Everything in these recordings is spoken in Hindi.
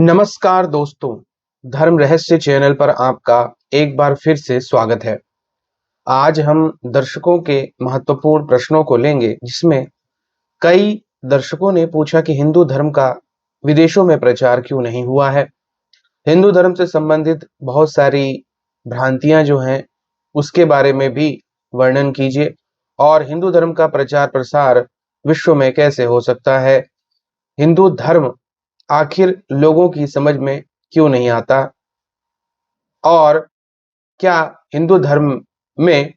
नमस्कार दोस्तों, धर्म रहस्य चैनल पर आपका एक बार फिर से स्वागत है। आज हम दर्शकों के महत्वपूर्ण प्रश्नों को लेंगे, जिसमें कई दर्शकों ने पूछा कि हिंदू धर्म का विदेशों में प्रचार क्यों नहीं हुआ है। हिंदू धर्म से संबंधित बहुत सारी भ्रांतियां जो हैं, उसके बारे में भी वर्णन कीजिए और हिंदू धर्म का प्रचार प्रसार विश्व में कैसे हो सकता है। हिंदू धर्म आखिर लोगों की समझ में क्यों नहीं आता और क्या हिंदू धर्म में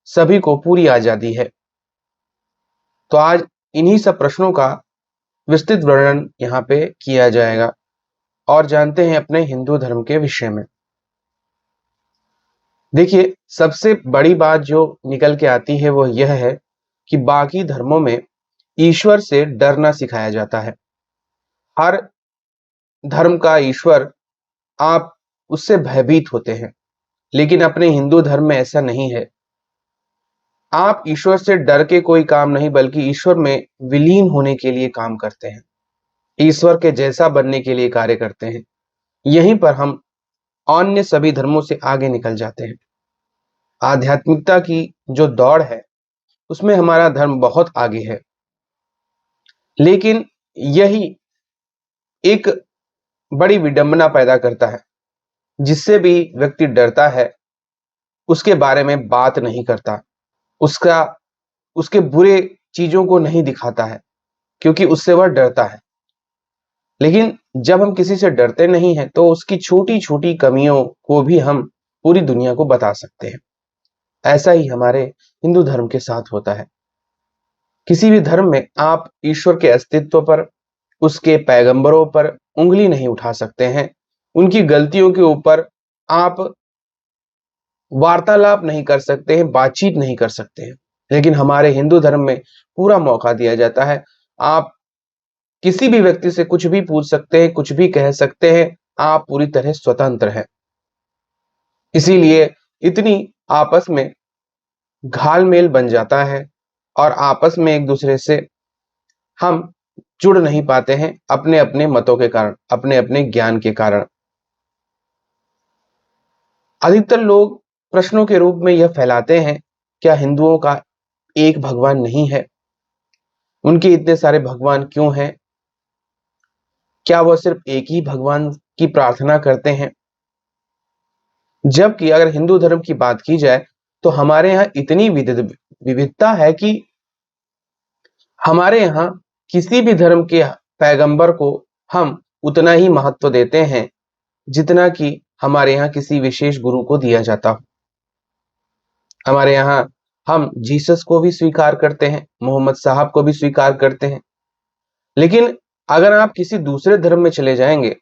सभी को पूरी आजादी है। तो आज इन्हीं सब प्रश्नों का विस्तृत वर्णन यहाँ पे किया जाएगा और जानते हैं अपने हिंदू धर्म के विषय में। देखिए, सबसे बड़ी बात जो निकल के आती है वो यह है कि बाकी धर्मों में ईश्वर से डरना सिखाया जाता है। हर धर्म का ईश्वर, आप उससे भयभीत होते हैं, लेकिन अपने हिंदू धर्म में ऐसा नहीं है। आप ईश्वर से डर के कोई काम नहीं, बल्कि ईश्वर में विलीन होने के लिए काम करते हैं, ईश्वर के जैसा बनने के लिए कार्य करते हैं। यहीं पर हम अन्य सभी धर्मों से आगे निकल जाते हैं। आध्यात्मिकता की जो दौड़ है, उसमें हमारा धर्म बहुत आगे है, लेकिन यही एक बड़ी विडंबना पैदा करता है। जिससे भी व्यक्ति डरता है, उसके बारे में बात नहीं करता, उसका उसके बुरे चीजों को नहीं दिखाता है, क्योंकि उससे वह डरता है। लेकिन जब हम किसी से डरते नहीं हैं, तो उसकी छोटी-छोटी कमियों को भी हम पूरी दुनिया को बता सकते हैं। ऐसा ही हमारे हिंदू धर्म के साथ होता है। किसी भी धर्म में आप ईश्वर के अस्तित्व पर, उसके पैगंबरों पर उँगली नहीं उठा सकते हैं। उनकी गलतियों के ऊपर आप वार्तालाप नहीं कर सकते हैं, बातचीत नहीं कर सकते हैं। लेकिन हमारे हिंदू धर्म में पूरा मौका दिया जाता है। आप किसी भी व्यक्ति से कुछ भी पूछ सकते हैं, कुछ भी कह सकते हैं, आप पूरी तरह स्वतंत्र हैं। इसीलिए इतनी आपस में घाल-मेल बन जाता है और आपस में एक-दूसरे से हम जुड़ नहीं पाते हैं, अपने-अपने मतों के कारण, अपने-अपने ज्ञान के कारण। अधिकतर लोग प्रश्नों के रूप में यह फैलाते हैं, क्या हिंदुओं का एक भगवान नहीं है? उनके इतने सारे भगवान क्यों हैं? क्या वह सिर्फ एक ही भगवान की प्रार्थना करते हैं? जबकि अगर हिंदू धर्म की बात की जाए, तो हमारे यहाँ इतनी विविधता है कि हमारे यहाँ किसी भी धर्म के पैगंबर को हम उतना ही महत्व देते हैं, जितना कि हमारे यहाँ किसी विशेष गुरु को दिया जाता हो। हमारे यहाँ हम जीसस को भी स्वीकार करते हैं, मोहम्मद साहब को भी स्वीकार करते हैं। लेकिन अगर आप किसी दूसरे धर्म में चले जाएंगे,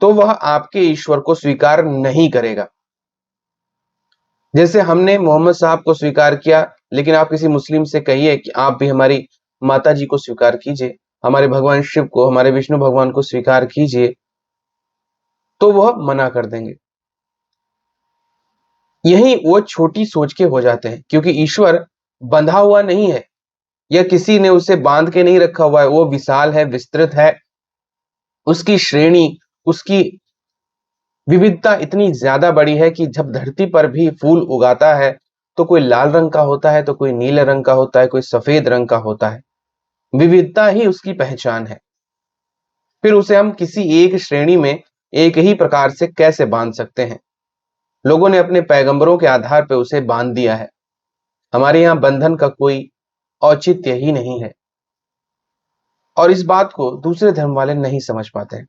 तो वह आपके ईश्वर को स्वीकार नहीं करेगा। जैसे हमने मोहम्मद साहब को स्वीकार किया, लेकिन आप किसी मुस्लिम से कहिए कि आप भी हमारी माता जी को स्वीकार कीजिए, हमारे भगवान शिव को, हमारे विष्णु भगवान को स्वीकार कीजिए, तो वह मना कर देंगे। यही वो छोटी सोच के हो जाते हैं, क्योंकि ईश्वर बंधा हुआ नहीं है, या किसी ने उसे बांध के नहीं रखा हुआ है। वो विशाल है, विस्तृत है, उसकी श्रेणी, उसकी विविधता इतनी ज्यादा बड़ी है कि जब धरती पर भी फूल उगाता है, तो कोई लाल रंग का होता है, तो कोई नीले रंग का होता है, कोई सफेद रंग का होता है। विविधता ही उसकी पहचान है। फिर उसे हम किसी एक श्रेणी में एक ही प्रकार से कैसे बांध सकते हैं? लोगों ने अपने पैगंबरों के आधार पर उसे बांध दिया है। हमारे यहाँ बंधन का कोई औचित्य ही नहीं है, और इस बात को दूसरे धर्म वाले नहीं समझ पाते हैं।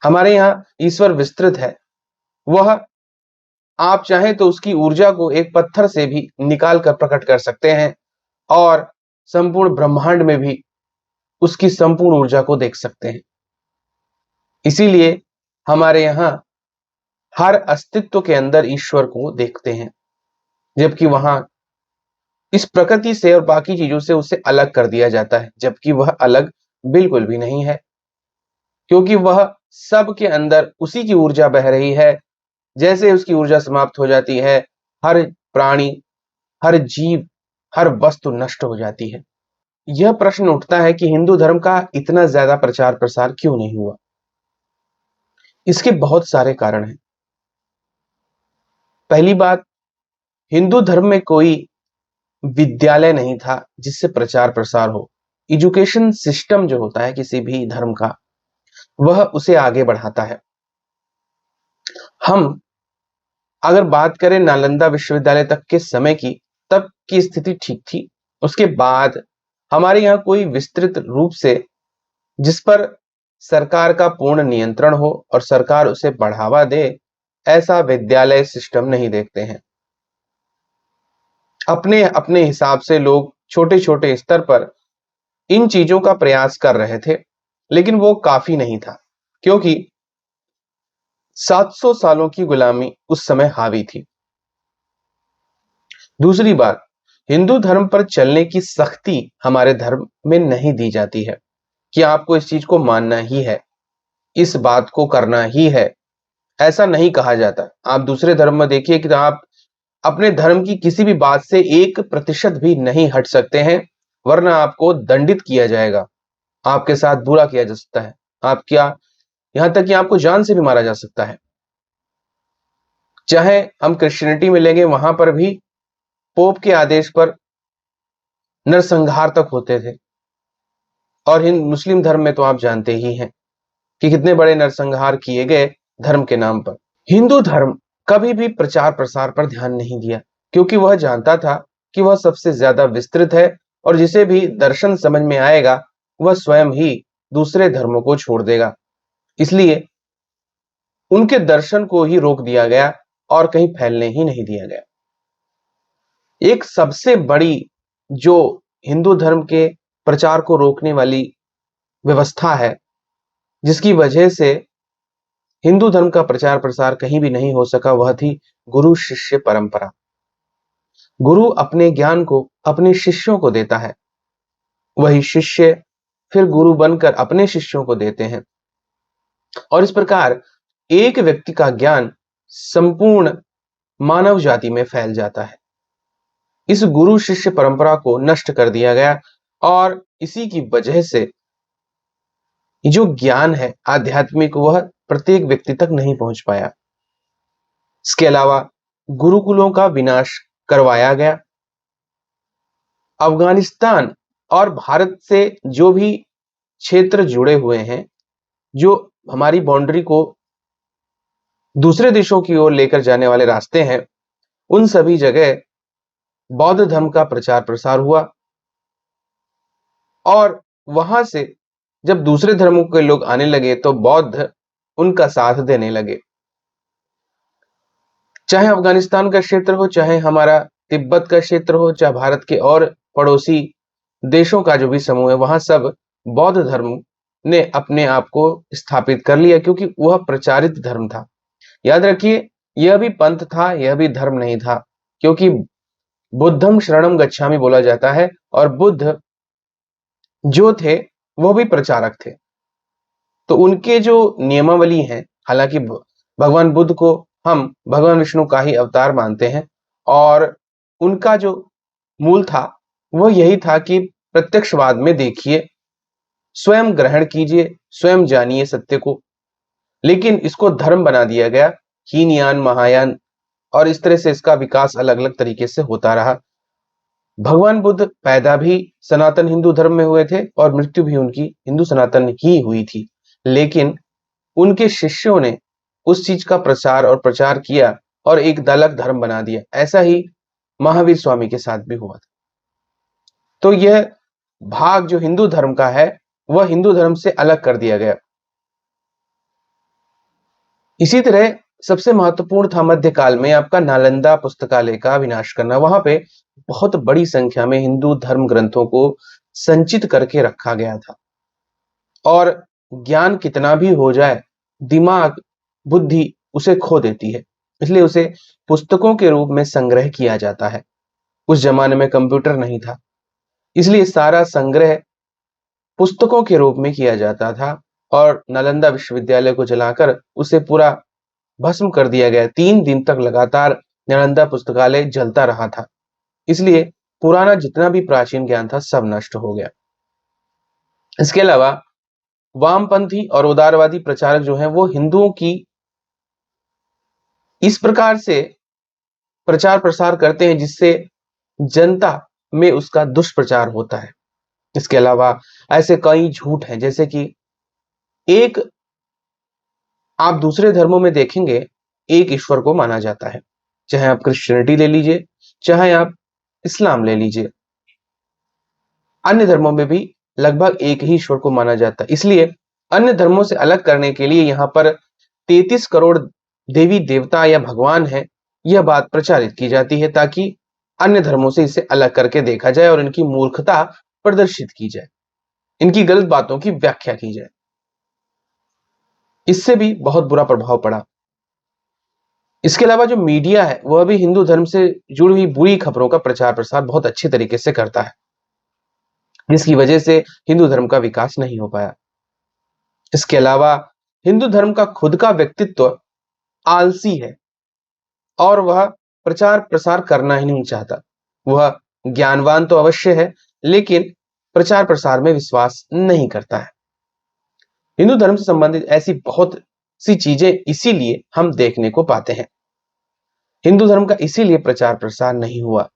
हमारे यहाँ ईश्वर विस्तृत है। वह, आप चाहें तो उसकी ऊर्जा को एक पत्थर से भी निकाल कर प्रकट कर सकते हैं और संपूर्ण ब्रह्मांड में भी उसकी संपूर्ण ऊर्जा को देख सकते हैं। इसीलिए हमारे यहाँ हर अस्तित्व के अंदर ईश्वर को देखते हैं, जबकि वहां इस प्रकृति से और बाकी चीजों से उसे अलग कर दिया जाता है, जबकि वह अलग बिल्कुल भी नहीं है, क्योंकि वह सब के अंदर उसी की ऊर्जा बह रही है। जैसे उसकी ऊर्जा समाप्त हो जाती है, हर प्राणी, हर जीव, हर वस्तु नष्ट हो जाती है। यह प्रश्न उठता है कि हिंदू धर्म का इतना ज्यादा प्रचार प्रसार क्यों नहीं हुआ? इसके बहुत सारे कारण हैं। पहली बात, हिंदू धर्म में कोई विद्यालय नहीं था जिससे प्रचार प्रसार हो। एजुकेशन सिस्टम जो होता है किसी भी धर्म का, वह उसे आगे बढ़ाता है। हम अगर बात करें नालंदा विश्वविद्यालय तक के समय की, तब की स्थिति ठीक थी। उसके बाद हमारे यहाँ कोई विस्तृत रूप से जिस पर सरकार का पूर्ण नियंत्रण हो और सरकार उसे बढ़ावा दे, ऐसा विद्यालय सिस्टम नहीं देखते हैं। अपने अपने हिसाब से लोग छोटे छोटे स्तर पर इन चीजों का प्रयास कर रहे थे, लेकिन वो काफी नहीं था, क्योंकि 700 सालों की गुलामी उस समय हावी थी। दूसरी बात, हिंदू धर्म पर चलने की सख्ती हमारे धर्म में नहीं दी जाती है कि आपको इस चीज को मानना ही है, इस बात को करना ही है, ऐसा नहीं कहा जाता। आप दूसरे धर्म में देखिए कि आप अपने धर्म की किसी भी बात से 1% भी नहीं हट सकते हैं, वरना आपको दंडित किया जाएगा, आपके साथ बुरा किया जा सकता है, आप क्या, यहां तक कि आपको जान से भी मारा जा सकता है। चाहे हम क्रिश्चियनिटी में लेंगे, वहां पर भी पोप के आदेश पर नरसंहार तक होते थे। और हिंद मुस्लिम धर्म में तो आप जानते ही हैं कि कितने बड़े नरसंहार किए गए धर्म के नाम पर। हिंदू धर्म कभी भी प्रचार प्रसार पर ध्यान नहीं दिया, क्योंकि वह जानता था कि वह सबसे ज्यादा विस्तृत है और जिसे भी दर्शन समझ में आएगा वह स्वयं ही दूसरे धर्मों को छोड़ देगा। इसलिए उनके दर्शन को ही रोक दिया गया और कहीं फैलने ही नहीं दिया गया। एक सबसे बड़ी जो हिंदू धर्म के प्रचार को रोकने वाली व्यवस्था है, जिसकी वजह से हिंदू धर्म का प्रचार प्रसार कहीं भी नहीं हो सका, वह थी गुरु शिष्य परंपरा। गुरु अपने ज्ञान को अपने शिष्यों को देता है, वही शिष्य फिर गुरु बनकर अपने शिष्यों को देते हैं, और इस प्रकार एक व्यक्ति का ज्ञान संपूर्ण मानव जाति में फैल जाता है। इस गुरु शिष्य परंपरा को नष्ट कर दिया गया और इसी की वजह से जो ज्ञान है आध्यात्मिक, वह प्रत्येक व्यक्ति तक नहीं पहुंच पाया। इसके अलावा गुरुकुलों का विनाश करवाया गया। अफगानिस्तान और भारत से जो भी क्षेत्र जुड़े हुए हैं, जो हमारी बाउंड्री को दूसरे देशों की ओर लेकर जाने वाले रास्ते हैं, उन सभी जगह बौद्ध धर्म का प्रचार प्रसार हुआ और वहां से जब दूसरे धर्मों के लोग आने लगे तो बौद्ध उनका साथ देने लगे। चाहे अफगानिस्तान का क्षेत्र हो, चाहे हमारा तिब्बत का क्षेत्र हो, चाहे भारत के और पड़ोसी देशों का जो भी समूह है, वहां सब बौद्ध धर्म ने अपने आप को स्थापित कर लिया, क्योंकि वह प्रचारित धर्म था। याद रखिए, यह भी पंथ था, यह भी धर्म नहीं था, क्योंकि बुद्धम शरणम गच्छामि बोला जाता है और बुद्ध जो थे वह भी प्रचारक थे। तो उनके जो नियमावली हैं, हालांकि भगवान बुद्ध को हम भगवान विष्णु का ही अवतार मानते हैं, और उनका जो मूल था वह यही था कि प्रत्यक्षवाद में देखिए, स्वयं ग्रहण कीजिए, स्वयं जानिए सत्य को। लेकिन इसको धर्म बना दिया गया, हीनयान महायान, और इस तरह से इसका विकास अलग अलग तरीके से होता रहा। भगवान बुद्ध पैदा भी सनातन हिंदू धर्म में हुए थे और मृत्यु भी उनकी हिंदू सनातन ही हुई थी, लेकिन उनके शिष्यों ने उस चीज का प्रसार और प्रचार किया और एक अलग धर्म बना दिया। ऐसा ही महावीर स्वामी के साथ भी हुआ था। तो यह भाग जो हिंदू धर्म का है वह हिंदू धर्म से अलग कर दिया गया। इसी तरह सबसे महत्वपूर्ण था मध्यकाल में आपका नालंदा पुस्तकालय का विनाश करना। वहां पे बहुत बड़ी संख्या में हिंदू धर्म ग्रंथों को संचित करके रखा गया था, और ज्ञान कितना भी हो जाए, दिमाग बुद्धि उसे खो देती है, इसलिए उसे पुस्तकों के रूप में संग्रह किया जाता है। उस जमाने में कंप्यूटर नहीं था, इसलिए सारा संग्रह पुस्तकों के रूप में किया जाता था, और नालंदा विश्वविद्यालय को जलाकर उसे पूरा भस्म कर दिया गया। 3 दिन तक लगातार नालंदा पुस्तकालय जलता रहा था, इसलिए पुराना जितना भी प्राचीन ज्ञान था सब नष्ट हो गया। इसके अलावा वामपंथी और उदारवादी प्रचारक जो हैं वो हिंदुओं की इस प्रकार से प्रचार प्रसार करते हैं जिससे जनता में उसका दुष्प्रचार होता है। इसके अलावा ऐसे कई झूठ हैं, जैसे कि एक आप दूसरे धर्मों में देखेंगे एक ईश्वर को माना जाता है, चाहे आप क्रिश्चियनिटी ले लीजिए, चाहे आप इस्लाम ले लीजिए, अन्य धर्मों में भी लगभग एक ही ईश्वर को माना जाता है। इसलिए अन्य धर्मों से अलग करने के लिए यहाँ पर 33 करोड़ देवी देवता या भगवान है, यह बात प्रचारित की जाती है ताकि अन्य धर्मों से इसे अलग करके देखा जाए और इनकी मूर्खता प्रदर्शित की जाए, इनकी गलत बातों की व्याख्या की जाए। इससे भी बहुत बुरा प्रभाव पड़ा। इसके अलावा जो मीडिया है वह भी हिंदू धर्म से जुड़ी हुई बुरी खबरों का प्रचार प्रसार बहुत अच्छे तरीके से करता है, जिसकी वजह से हिंदू धर्म का विकास नहीं हो पाया। इसके अलावा हिंदू धर्म का खुद का व्यक्तित्व आलसी है और वह प्रचार प्रसार करना ही नहीं चाहता। वह ज्ञानवान तो अवश्य है, लेकिन प्रचार प्रसार में विश्वास नहीं करता है। हिंदू धर्म से संबंधित ऐसी बहुत सी चीजें इसीलिए हम देखने को पाते हैं। हिंदू धर्म का इसीलिए प्रचार प्रसार नहीं हुआ,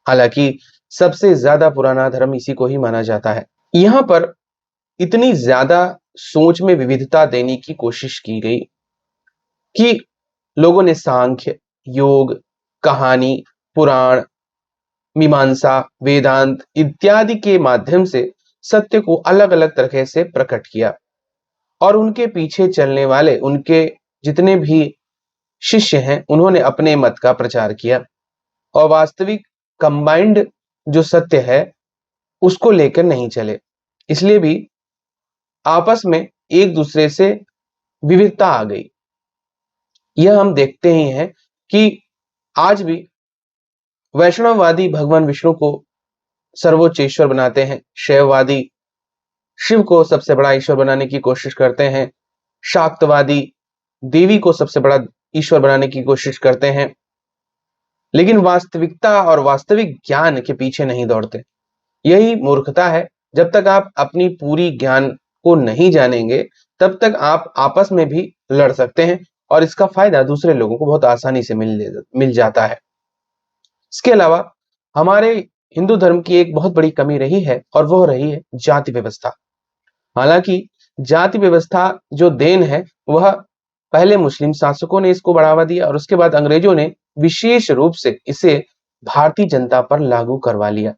हालांकि सबसे ज्यादा पुराना धर्म इसी को ही माना जाता है। यहां पर इतनी ज्यादा सोच में विविधता देने की कोशिश की गई कि लोगों ने सांख्य, योग, कहानी, पुराण, मीमांसा, वेदांत इत्यादि के माध्यम से सत्य को अलग अलग तरह से प्रकट किया और उनके पीछे चलने वाले उनके जितने भी शिष्य हैं उन्होंने अपने मत का प्रचार किया और वास्तविक कंबाइंड जो सत्य है उसको लेकर नहीं चले। इसलिए भी आपस में एक दूसरे से विविधता आ गई। यह हम देखते ही हैं कि आज भी वैष्णववादी भगवान विष्णु को सर्वोच्च ईश्वर बनाते हैं, शैववादी शिव को सबसे बड़ा ईश्वर बनाने की कोशिश करते हैं, शाक्तवादी देवी को सबसे बड़ा ईश्वर बनाने की कोशिश करते हैं, लेकिन वास्तविकता और वास्तविक ज्ञान के पीछे नहीं दौड़ते। यही मूर्खता है। जब तक आप अपनी पूरी ज्ञान को नहीं जानेंगे तब तक आप आपस में भी लड़ सकते हैं और इसका फायदा दूसरे लोगों को बहुत आसानी से मिल जाता है। इसके अलावा हमारे हिंदू धर्म की एक बहुत बड़ी कमी रही है और वह रही है जाति व्यवस्था। हालांकि जाति व्यवस्था जो देन है वह पहले मुस्लिम शासकों ने इसको बढ़ावा दिया और उसके बाद अंग्रेजों ने विशेष रूप से इसे भारतीय जनता पर लागू करवा लिया।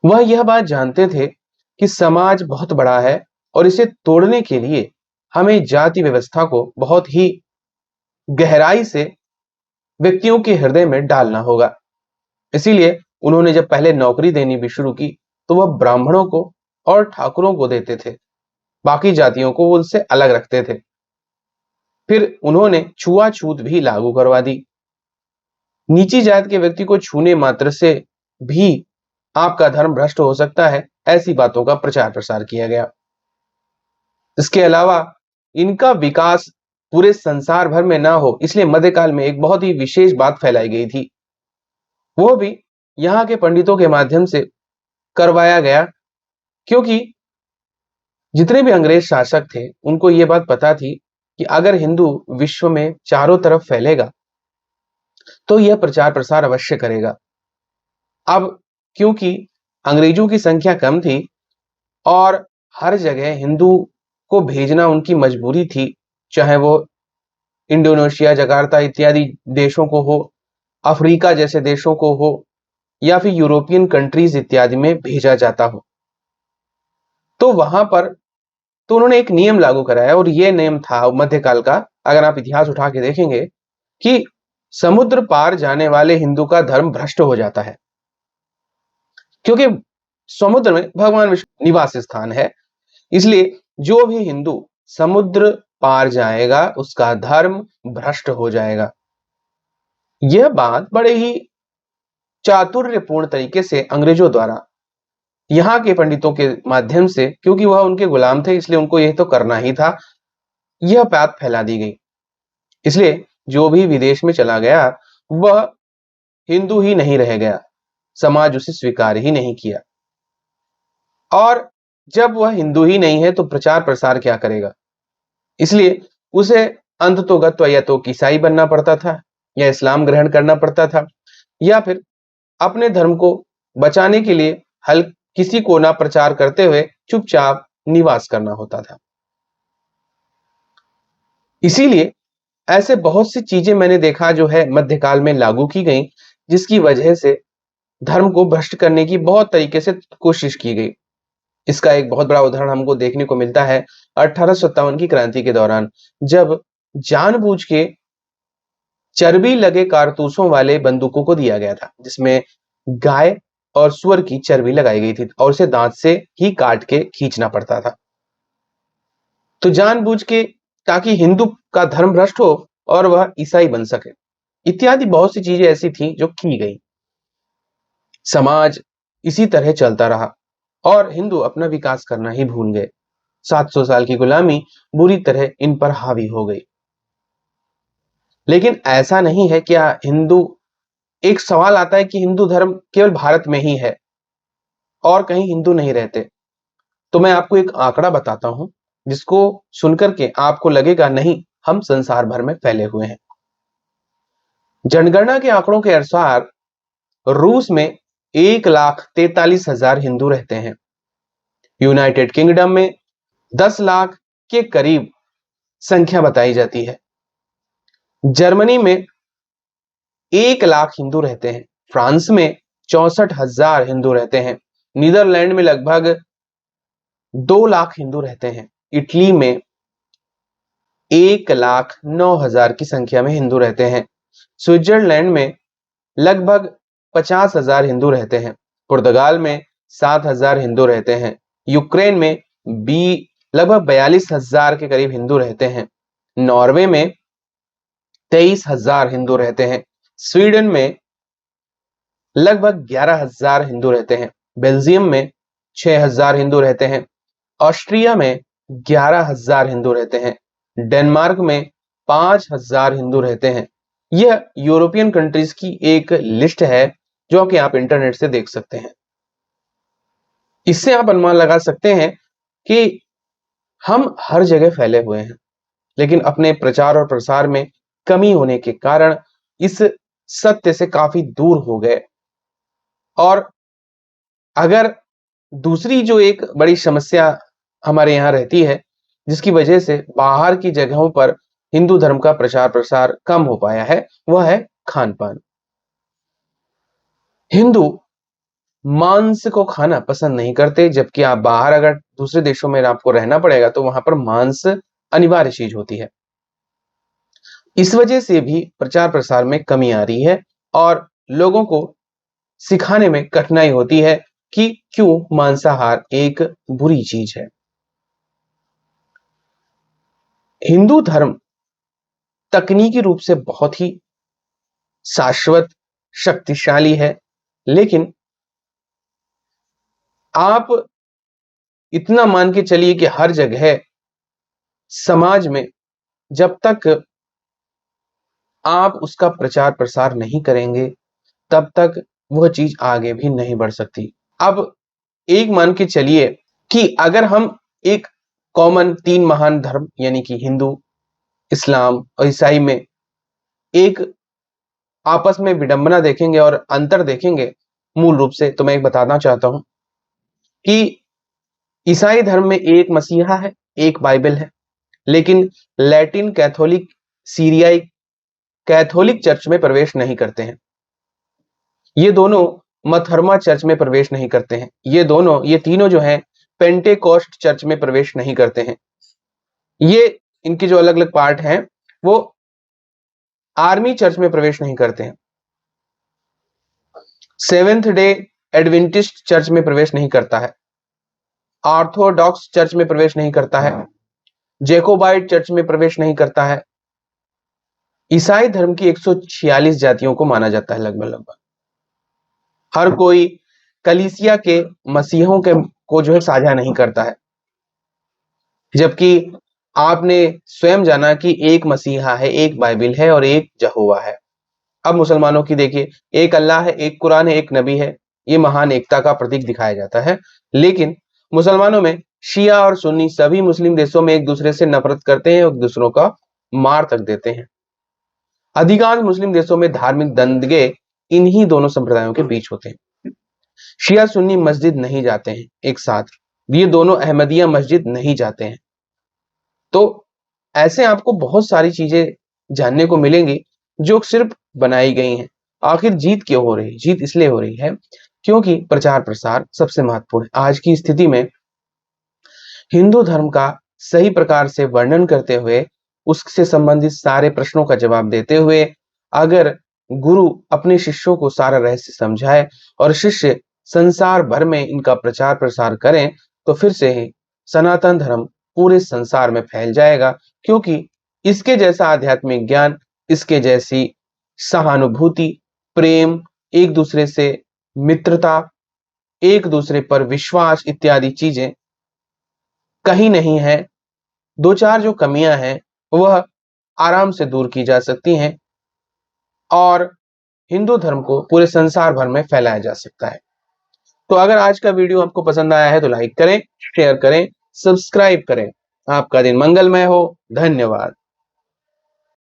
वह यह बात जानते थे कि समाज बहुत बड़ा है और इसे तोड़ने के लिए हमें जाति व्यवस्था को बहुत ही गहराई से व्यक्तियों के हृदय में डालना होगा। इसीलिए उन्होंने जब पहले नौकरी देनी भी शुरू की तो वह ब्राह्मणों को और ठाकुरों को देते थे, बाकी जातियों को उनसे अलग रखते थे। फिर उन्होंने छुआछूत भी लागू करवा दी। नीची जात के व्यक्ति को छूने मात्र से भी आपका धर्म भ्रष्ट हो सकता है, ऐसी बातों का प्रचार प्रसार किया गया। इसके अलावा इनका विकास पूरे संसार भर में ना हो इसलिए मध्यकाल में एक बहुत ही विशेष बात फैलाई गई थी, वो भी यहाँ के पंडितों के माध्यम से करवाया गया, क्योंकि जितने भी अंग्रेज शासक थे उनको ये बात पता थी कि अगर हिंदू विश्व में चारों तरफ फैलेगा तो यह प्रचार प्रसार अवश्य करेगा। अब क्योंकि अंग्रेजों की संख्या कम थी और हर जगह हिंदू को भेजना उनकी मजबूरी थी, चाहे वो इंडोनेशिया, जकार्ता इत्यादि देशों को हो, अफ्रीका जैसे देशों को हो या फिर यूरोपियन कंट्रीज इत्यादि में भेजा जाता हो, तो वहां पर तो उन्होंने एक नियम लागू कराया और यह नियम था मध्यकाल का। अगर आप इतिहास उठा के देखेंगे कि समुद्र पार जाने वाले हिंदू का धर्म भ्रष्ट हो जाता है, क्योंकि समुद्र में भगवान विष्णु निवास स्थान है। इसलिए जो भी हिंदू समुद्र पार जाएगा उसका धर्म भ्रष्ट हो जाएगा। यह बात बड़े ही चातुर्यपूर्ण तरीके से अंग्रेजों द्वारा यहाँ के पंडितों के माध्यम से, क्योंकि वह उनके गुलाम थे इसलिए उनको यह तो करना ही था, यह बात फैला दी गई। इसलिए जो भी विदेश में चला गया वह हिंदू ही नहीं रह गया, समाज उसे स्वीकार ही नहीं किया। और जब वह हिंदू ही नहीं है तो प्रचार प्रसार क्या करेगा? इसलिए उसे अंततोगत्वा या तो ईसाई बनना पड़ता था, या इस्लाम ग्रहण करना पड़ता था, या फिर अपने धर्म को बचाने के लिए हल किसी को ना प्रचार करते हुए चुपचाप निवास करना होता था। इसीलिए ऐसे बहुत सी चीजें मैंने देखा जो है मध्यकाल में लागू की गई, जिसकी वजह से धर्म को भ्रष्ट करने की बहुत तरीके से कोशिश की गई। इसका एक बहुत बड़ा उदाहरण हमको देखने को मिलता है 1857 की क्रांति के दौरान, जब जानबूझ के चर्बी लगे कारतूसों वाले बंदूकों को दिया गया था, जिसमें गाय और सूअर की चर्बी लगाई गई थी और उसे दांत से ही काट के खींचना पड़ता था। तो जानबूझ के, ताकि हिंदू का धर्म भ्रष्ट हो और वह ईसाई बन सके, इत्यादि बहुत सी चीजें ऐसी थी जो की गई। समाज इसी तरह चलता रहा और हिंदू अपना विकास करना ही भूल गए। 700 साल की गुलामी बुरी तरह इन पर हावी हो गई। लेकिन ऐसा नहीं है क्या हिंदू, एक सवाल आता है कि हिंदू धर्म केवल भारत में ही है और कहीं हिंदू नहीं रहते। तो मैं आपको एक आंकड़ा बताता हूं, जिसको सुनकर के आपको लगेगा नहीं, हम संसार भर में फैले हुए हैं। जनगणना के आंकड़ों के अनुसार रूस में 1,43,000 हिंदू रहते हैं। यूनाइटेड किंगडम में 10 लाख के करीब संख्या बताई जाती है। जर्मनी में 1 लाख हिंदू रहते हैं। फ्रांस में 64,000 हिंदू रहते हैं। नीदरलैंड में लगभग 2 लाख हिंदू रहते हैं। इटली में 1,09,000 की संख्या में हिंदू रहते हैं। स्विट्जरलैंड में लगभग 50,000 हिंदू रहते हैं। पुर्तगाल में 7,000 हिंदू रहते हैं। यूक्रेन में लगभग 42,000 के करीब हिंदू रहते हैं। नॉर्वे में 23,000 हिंदू रहते हैं। स्वीडन में लगभग 11,000 हिंदू रहते हैं। बेल्जियम में 6,000 हिंदू रहते हैं। ऑस्ट्रिया में 11,000 हिंदू रहते हैं। डेनमार्क में 5,000 हिंदू रहते हैं। यह यूरोपियन कंट्रीज की एक लिस्ट है, जो कि आप इंटरनेट से देख सकते हैं। इससे आप अनुमान लगा सकते हैं कि हम हर जगह फैले हुए हैं, लेकिन अपने प्रचार और प्रसार में कमी होने के कारण इस सत्य से काफी दूर हो गए। और अगर दूसरी जो एक बड़ी समस्या हमारे यहाँ रहती है, जिसकी वजह से बाहर की जगहों पर हिंदू धर्म का प्रचार प्रसार कम हो पाया है, वह है खान पान। हिंदू मांस को खाना पसंद नहीं करते, जबकि आप बाहर अगर दूसरे देशों में आपको रहना पड़ेगा तो वहां पर मांस अनिवार्य चीज होती है। इस वजह से भी प्रचार प्रसार में कमी आ रही है और लोगों को सिखाने में कठिनाई होती है कि क्यों मांसाहार एक बुरी चीज है। हिंदू धर्म तकनीकी रूप से बहुत ही शाश्वत, शक्तिशाली है, लेकिन आप इतना मान के चलिए कि हर जगह समाज में जब तक आप उसका प्रचार प्रसार नहीं करेंगे, तब तक वह चीज आगे भी नहीं बढ़ सकती। अब एक मान के चलिए कि अगर हम एक कॉमन 3 महान धर्म यानी कि हिंदू, इस्लाम और ईसाई में एक आपस में विडंबना देखेंगे और अंतर देखेंगे मूल रूप से, तो मैं एक बताना चाहता हूं कि ईसाई धर्म में एक मसीहा है, एक बाइबल है, लेकिन लैटिन कैथोलिक, सीरियाई कैथोलिक चर्च में प्रवेश नहीं करते हैं। ये दोनों मथर्मा चर्च में प्रवेश नहीं करते हैं। ये तीनों जो हैं पेंटेकोस्ट चर्च में प्रवेश नहीं करते हैं। ये इनके जो अलग अलग पार्ट हैं वो आर्मी चर्च में प्रवेश नहीं करते हैं। सेवेंथ डे एडवेंटिस्ट चर्च में प्रवेश नहीं करता है। ऑर्थोडॉक्स चर्च में प्रवेश नहीं करता है। जेकोबाइट चर्च में प्रवेश नहीं करता है। ईसाई धर्म की 146 जातियों को माना जाता है लगभग। हर कोई कलीसिया के मसीहों के को जो है साझा नहीं करता है, जबकि आपने स्वयं जाना कि एक मसीहा है, एक बाइबिल है और एक यहोवा है। अब मुसलमानों की देखिए, एक अल्लाह है, एक कुरान है, एक नबी है। ये महान एकता का प्रतीक दिखाया जाता है, लेकिन मुसलमानों में शिया और सुन्नी सभी मुस्लिम देशों में एक दूसरे से नफरत करते हैं और दूसरों का मार तक देते हैं। अधिकांश मुस्लिम देशों में धार्मिक दंगे इन्हीं दोनों संप्रदायों के बीच होते हैं। शिया सुन्नी मस्जिद नहीं जाते हैं एक साथ, ये दोनों अहमदिया मस्जिद नहीं जाते हैं। तो ऐसे आपको बहुत सारी चीजें जानने को मिलेंगी जो सिर्फ बनाई गई हैं। आखिर जीत क्यों हो रही? जीत इसलिए हो रही है क्योंकि प्रचार प्रसार सबसे महत्वपूर्ण है। आज की स्थिति में हिंदू धर्म का सही प्रकार से वर्णन करते हुए, उससे संबंधित सारे प्रश्नों का जवाब देते हुए, अगर गुरु अपने शिष्यों को सारा रहस्य समझाए और शिष्य संसार भर में इनका प्रचार प्रसार करें, तो फिर से ही सनातन धर्म पूरे संसार में फैल जाएगा। क्योंकि इसके जैसा आध्यात्मिक ज्ञान, इसके जैसी सहानुभूति, प्रेम, एक दूसरे से मित्रता, एक दूसरे पर विश्वास इत्यादि चीजें कहीं नहीं है। दो चार जो कमियां हैं वह आराम से दूर की जा सकती हैं और हिंदू धर्म को पूरे संसार भर में फैलाया जा सकता है। तो अगर आज का वीडियो आपको पसंद आया है तो लाइक करें, शेयर करें, सब्सक्राइब करें। आपका दिन मंगलमय हो। धन्यवाद।